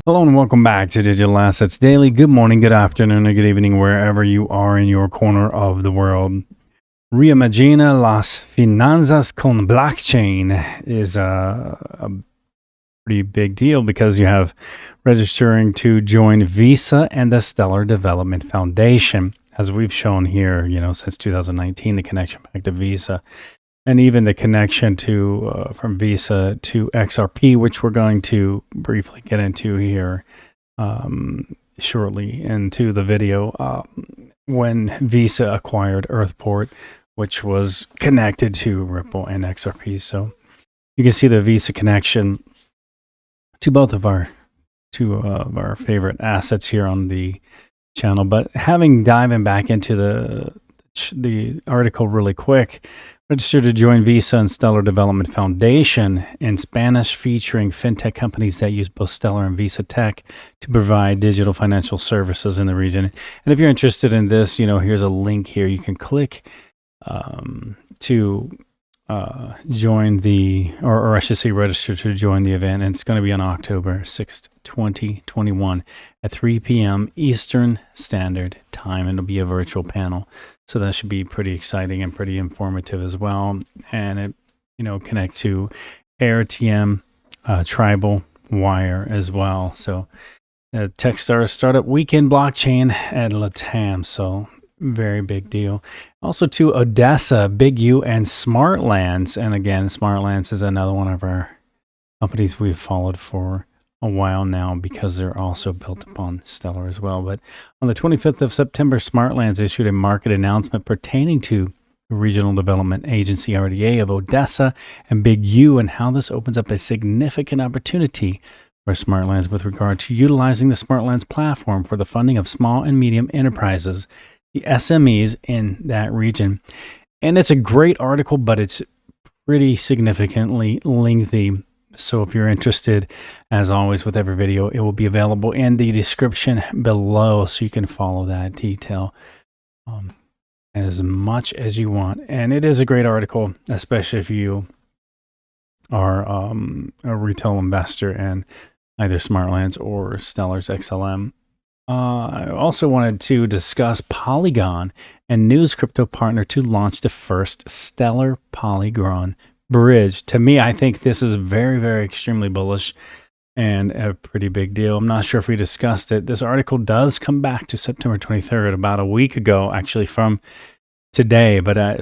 Hello and welcome back to Digital Assets Daily. Good morning, good afternoon, or good evening, wherever you are in your corner of the world. Reimagina las finanzas con blockchain is a pretty big deal because you have registering to join Visa and the Stellar Development Foundation. As we've shown here, since 2019, the connection back to Visa. And even the connection to from Visa to XRP, which we're going to briefly get into here shortly into the video, when Visa acquired Earthport, which was connected to Ripple and XRP. So you can see the Visa connection to both of our favorite assets here on the channel. But diving back into the article really quick. Register to join Visa and Stellar Development Foundation in Spanish, featuring fintech companies that use both Stellar and Visa tech to provide digital financial services in the region. And if you're interested in this, here's a link here. You can click to join or I should say register to join the event. And it's going to be on October 6th, 2021 at 3 p.m. Eastern Standard Time. And it'll be a virtual panel. So that should be pretty exciting and pretty informative as well. And it, connect to AirTM, Tribal, Wire as well. So Techstars Startup Weekend Blockchain at Latam. So very big deal. Also to Odessa, Big U, and Smartlands. And again, Smartlands is another one of our companies we've followed for a while now because they're also built upon Stellar as well. But on the 25th of September, Smartlands issued a market announcement pertaining to the Regional Development Agency, RDA, of Odessa and Big U, and how this opens up a significant opportunity for Smartlands with regard to utilizing the Smartlands platform for the funding of small and medium enterprises, the SMEs in that region. And it's a great article, but it's pretty significantly lengthy. So if you're interested, as always with every video, it will be available in the description below so you can follow that detail as much as you want. And it is a great article, especially if you are a retail investor in either Smartlands or Stellar's XLM. I also wanted to discuss Polygon and News Crypto partner to launch the first Stellar-Polygon bridge. To me, I think this is very, very extremely bullish and a pretty big deal. I'm not sure if we discussed it. This article does come back to September 23rd, about a week ago, actually from today. But I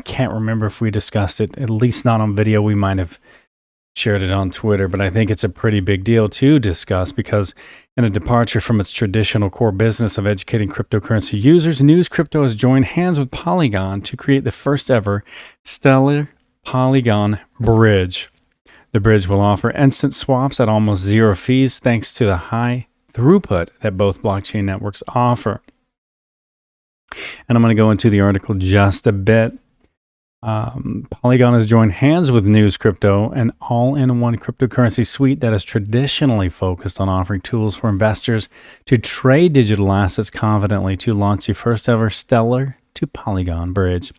can't remember if we discussed it, at least not on video. We might have shared it on Twitter, but I think it's a pretty big deal to discuss because in a departure from its traditional core business of educating cryptocurrency users, News Crypto has joined hands with Polygon to create the first ever Stellar-Polygon bridge. The bridge will offer instant swaps at almost zero fees thanks to the high throughput that both blockchain networks offer. And I'm going to go into the article just a bit. Polygon has joined hands with News Crypto, an all-in-one cryptocurrency suite that is traditionally focused on offering tools for investors to trade digital assets confidently, to launch the first ever Stellar to Polygon bridge.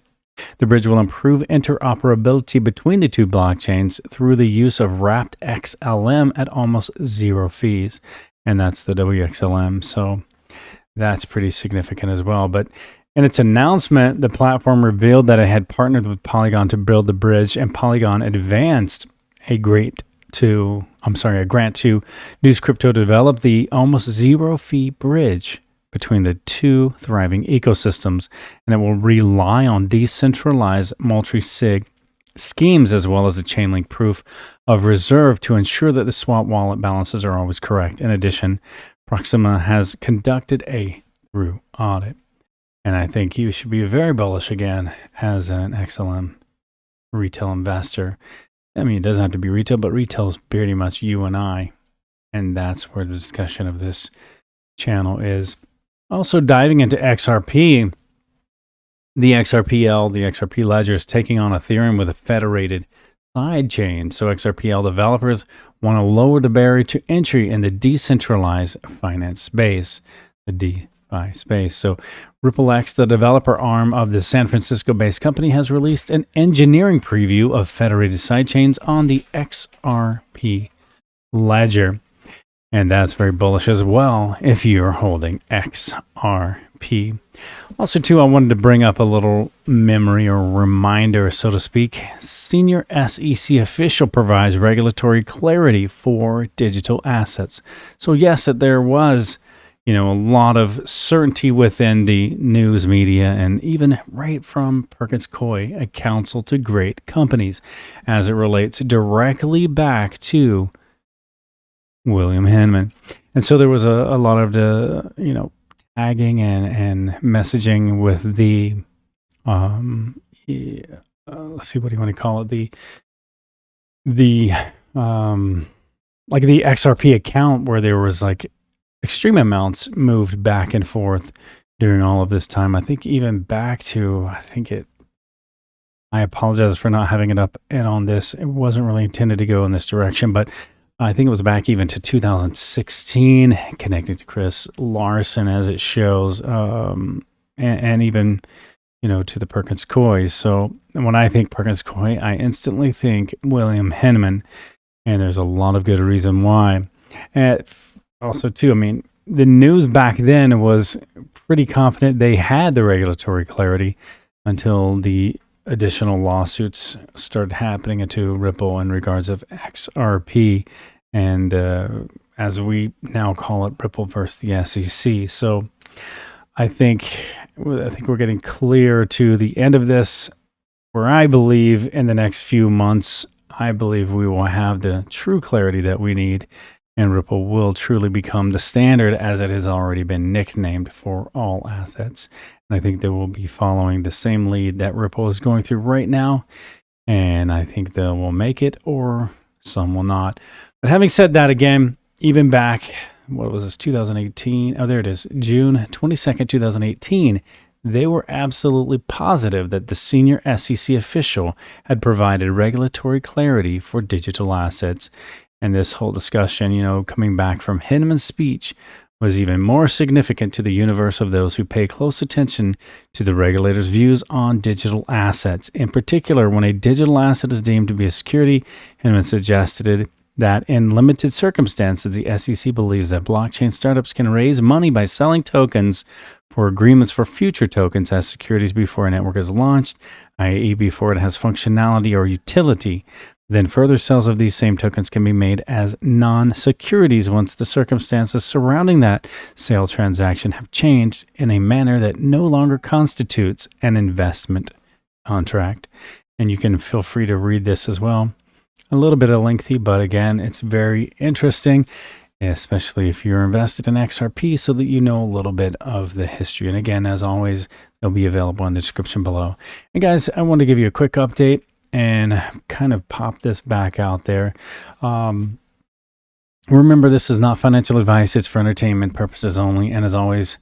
The bridge will improve interoperability between the two blockchains through the use of wrapped XLM at almost zero fees, and that's the WXLM. So that's pretty significant as well. But in its announcement, the platform revealed that it had partnered with Polygon to build the bridge, and Polygon advanced a grant to News Crypto to develop the almost zero-fee bridge between the two thriving ecosystems, and it will rely on decentralized multi-sig schemes as well as a chain-link proof of reserve to ensure that the swap wallet balances are always correct. In addition, Proxima has conducted a thorough audit. And I think you should be very bullish again as an XLM retail investor. I mean, it doesn't have to be retail, but retail is pretty much you and I. And that's where the discussion of this channel is. Also diving into XRP, the XRPL, the XRP ledger is taking on Ethereum with a federated sidechain. So XRPL developers want to lower the barrier to entry in the decentralized finance space, the DeFi space. So RippleX, the developer arm of the San Francisco-based company, has released an engineering preview of federated sidechains on the XRP ledger. And that's very bullish as well if you're holding XRP. Also, too, I wanted to bring up a little memory or reminder, so to speak. Senior SEC official provides regulatory clarity for digital assets. So yes, that there was, a lot of certainty within the news media and even right from Perkins Coie, a counsel to great companies, as it relates directly back to William Hinman. And so there was a lot of the, tagging and messaging with the, let's see, what do you want to call it? The like the XRP account where there was like extreme amounts moved back and forth during all of this time. I think even back to, I apologize for not having it up and on this. It wasn't really intended to go in this direction, but I think it was back even to 2016, connected to Chris Larson, as it shows, and even, to the Perkins Coie. So when I think Perkins Coie, I instantly think William Hinman, and there's a lot of good reason why. And also, too, the news back then was pretty confident they had the regulatory clarity until the additional lawsuits started happening into Ripple in regards of XRP, and as we now call it, Ripple versus the SEC. So I think we're getting clear to the end of this, where I believe in the next few months, I believe we will have the true clarity that we need, and Ripple will truly become the standard, as it has already been nicknamed, for all assets. And I think they will be following the same lead that Ripple is going through right now. And I think they will make it, or some will not. But having said that, again, even back, what was this, 2018? Oh, there it is, June 22nd, 2018. They were absolutely positive that the senior SEC official had provided regulatory clarity for digital assets. And this whole discussion, coming back from Hinman's speech, was even more significant to the universe of those who pay close attention to the regulator's views on digital assets. In particular, when a digital asset is deemed to be a security, Hinman suggested that in limited circumstances, the SEC believes that blockchain startups can raise money by selling tokens for agreements for future tokens as securities before a network is launched, i.e. before it has functionality or utility. Then further sales of these same tokens can be made as non-securities once the circumstances surrounding that sale transaction have changed in a manner that no longer constitutes an investment contract. And you can feel free to read this as well. A little bit lengthy, but again, it's very interesting, especially if you're invested in XRP, so that you know a little bit of the history. And again, as always, they'll be available in the description below. And guys, I want to give you a quick update and kind of pop this back out there. Remember, this is not financial advice. It's for entertainment purposes only. And as always,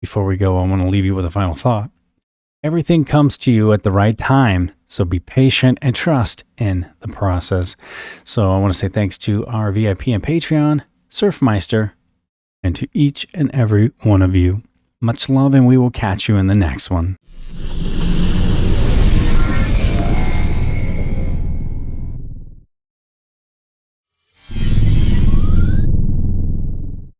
before we go, I want to leave you with a final thought. Everything comes to you at the right time, so be patient and trust in the process. So I want to say thanks to our VIP and Patreon, Surfmeister, and to each and every one of you. Much love, and we will catch you in the next one.